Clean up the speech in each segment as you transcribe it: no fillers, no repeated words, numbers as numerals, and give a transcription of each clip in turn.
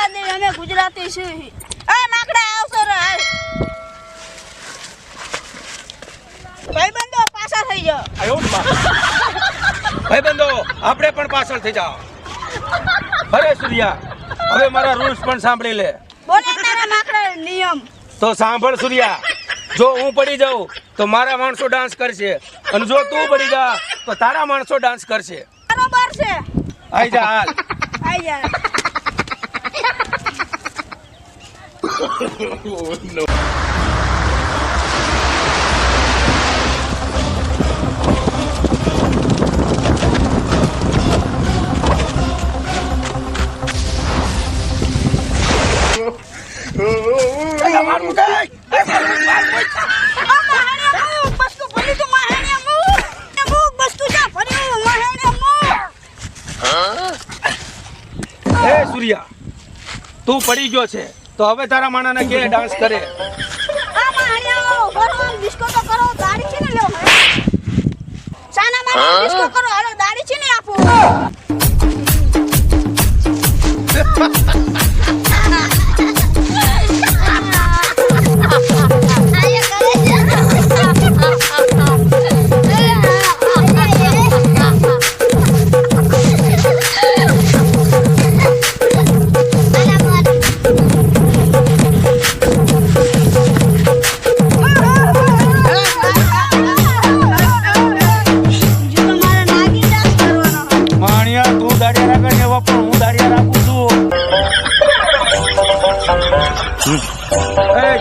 અમે ગુજરાતી છીએ. એ માકડા આવશો રે હાલ. ભાઈબંધો પાછા થઈ જાઓ. ભાઈબંધો આપણે પણ પાછળ થઈ જાઓ. અરે સૂર્યા, હવે મારા રૂલ્સ પણ સાંભળી લે. બોલે તારા માકડા નિયમ. તો સાંભળ સૂર્યા, જો હું પડી જાઉં તો મારા માણસો ડાન્સ કરશે, અને જો તું પડી જા તો તારા માણસો ડાન્સ કરશે. બરોબર છે. આઈ જા હાલ. આઈ જા. એ સૂર્યા, તું પડી ગયો છે તો હવે તારા માણાને કે ડાન્સ કરે. આ માણ્યાઓ બરોબર ડિસ્કો તો કરો. દાડી છે ને લ્યો. સાના માણા ડિસ્કો કરો. હાલો દાડી છે ને આપો.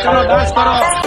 ચલો ડાન્સ કરો.